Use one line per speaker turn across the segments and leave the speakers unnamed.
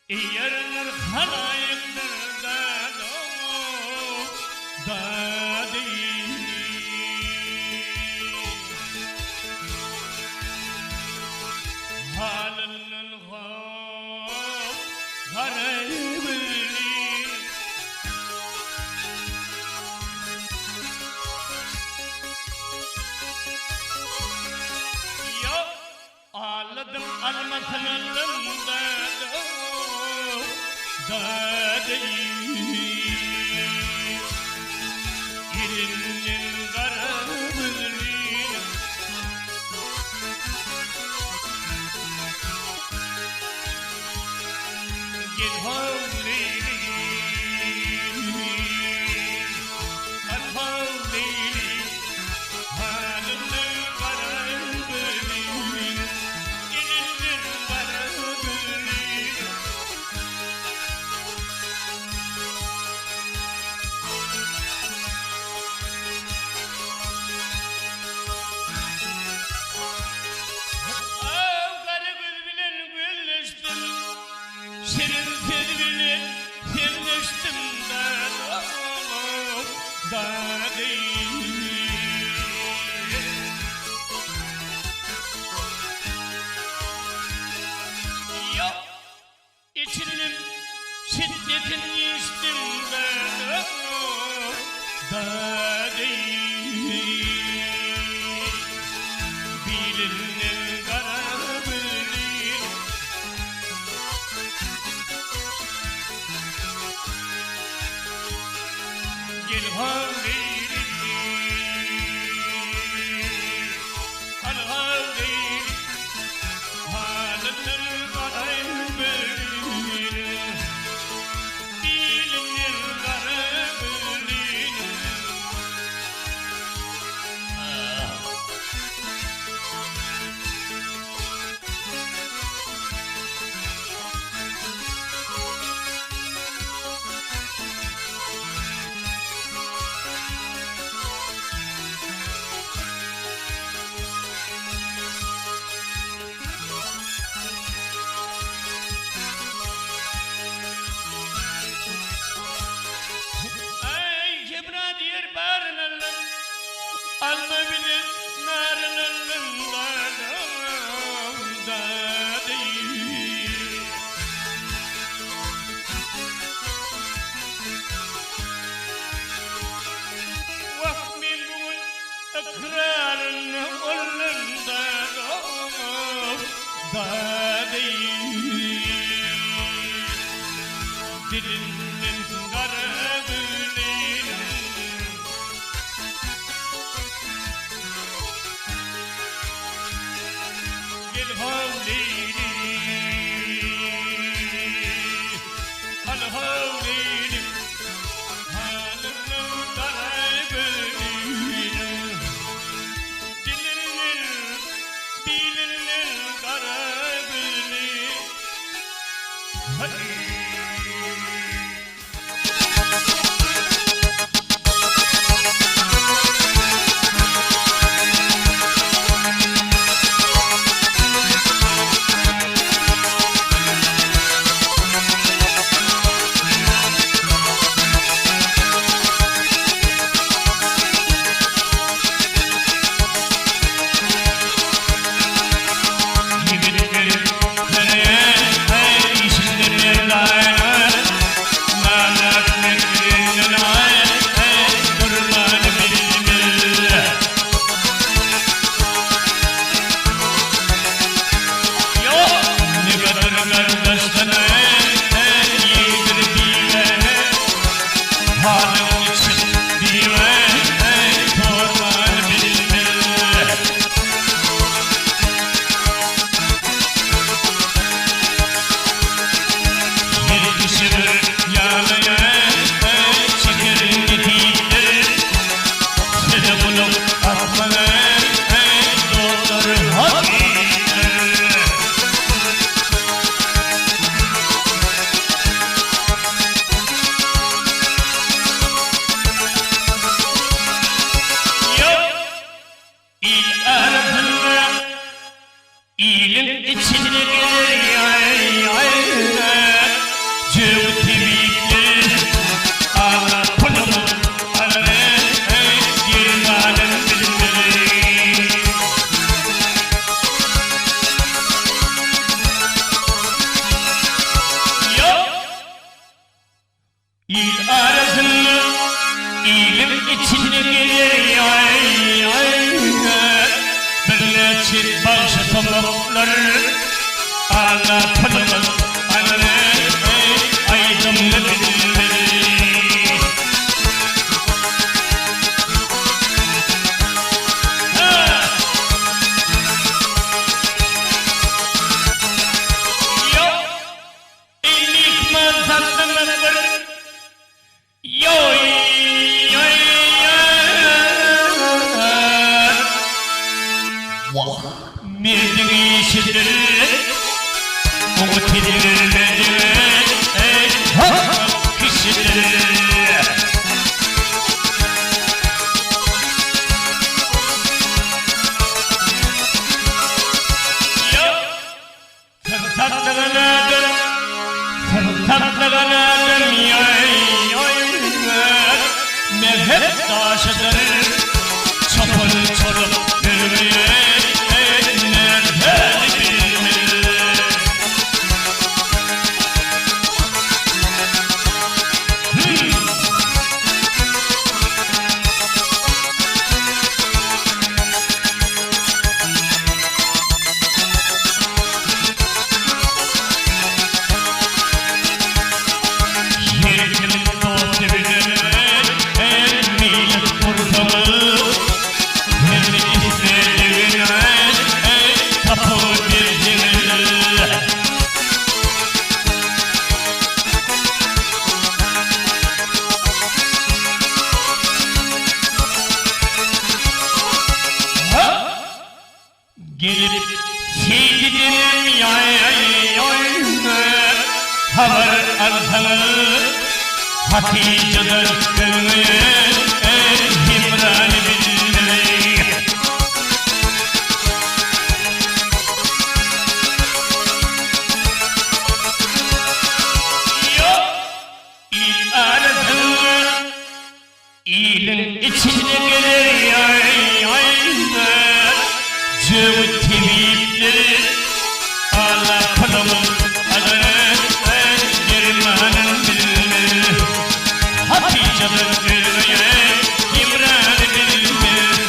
Yarınlar halayımda da değil. Halının garibini ya ağladım almasın alımda da değil. Yerinin garibini gel havlili havlili halının garibini yerinin garibini senin sevgilin sevmiştim da değil. Yok içinin şiddetini içtim da değil. Birinin garibini gel havlili al havlili halının garibini dilinin garibini ay kebra diyer barınalım alma bile narınalım da değil. Vahmin bugün ikrarını olun da değil. Dilinin garibini gel havlili al havlili halının garibini dilinin garibini hey. İyinin içine gelir yay yay Cıvı tebikli Ağla pulumu Ağla Gelin alem bilmeli Yok İl arasında İyinin içine gelir yay yay Birleşir başı toplar Ağla pılımı Ağla aydınlı bilmeli Yok iyilik manzarını bir Yoy yoy Vah Merdin işidir Umutidir Kişidir Yok Fırtatlığınadır Fırtatlığınadır Yoy yoy Mevhep taşıdır Çapını çorup Gülmeye Gelip sevgilim yay yay Haber altanı Hatice'den gönlüye Himrani bilmeli Yok il arasın İlin içine gelir yay yay Cıvı tebikli Ağla pılımı Ağla Germanın bilmeli Hatice'den gülmeye İmran'ı bilmeli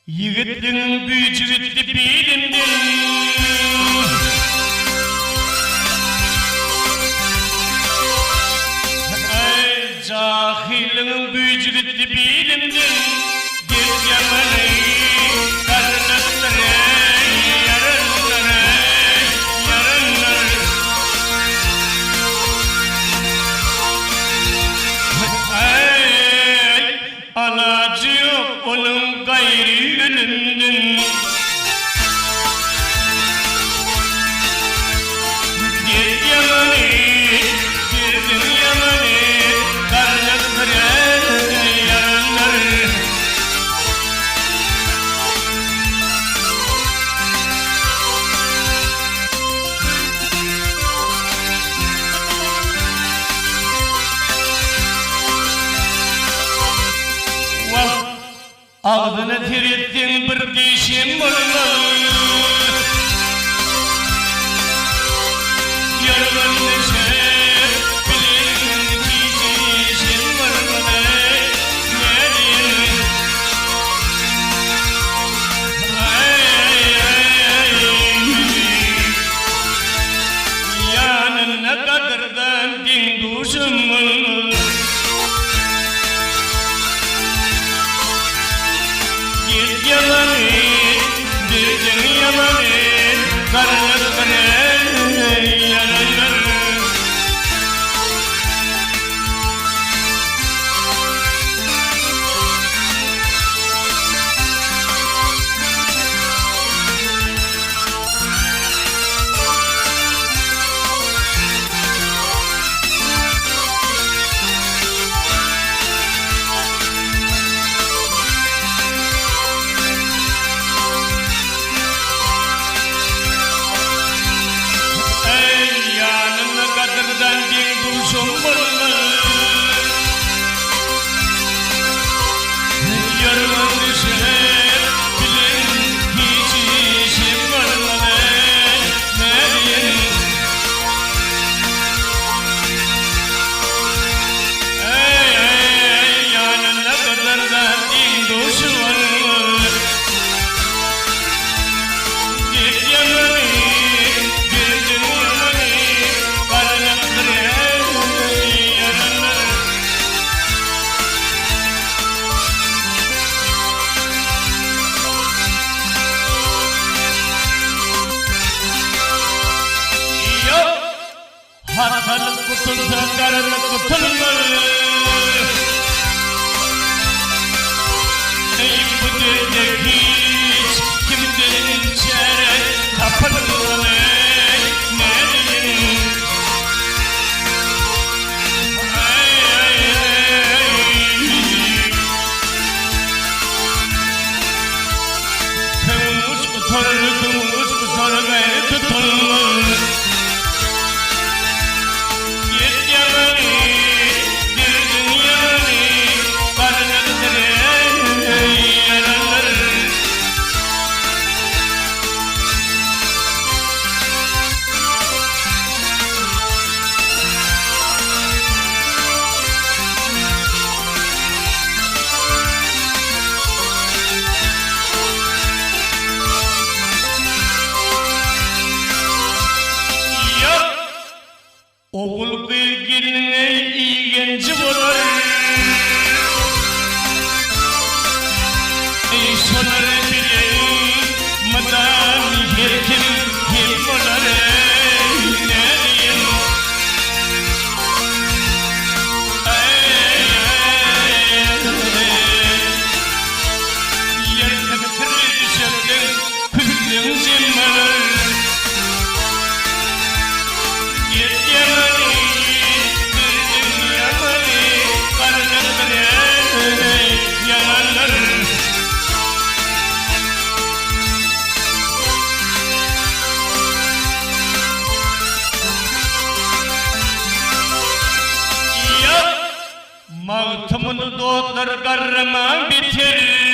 Yiğitin gücü bitti bilimdir Ey cahilin gücü bitti bilimdir Git yamanı karnakları yarınları yarınları Ey anacı yok onun gayri ölümdün Git yamanı girdin yamanı karnakları yarınları Ağzını tirittin bir dişim bulmalı Yarın düşer bilin dişim bulmalı Ne diyeyim Yanına kadırdan din duşum bulmalı genci olur. Sonar bile madan yekim kim olur ne diyeyim. Yerine kırı düşerdim kızım cimmer. Mağtumunu doğdur karma bitir.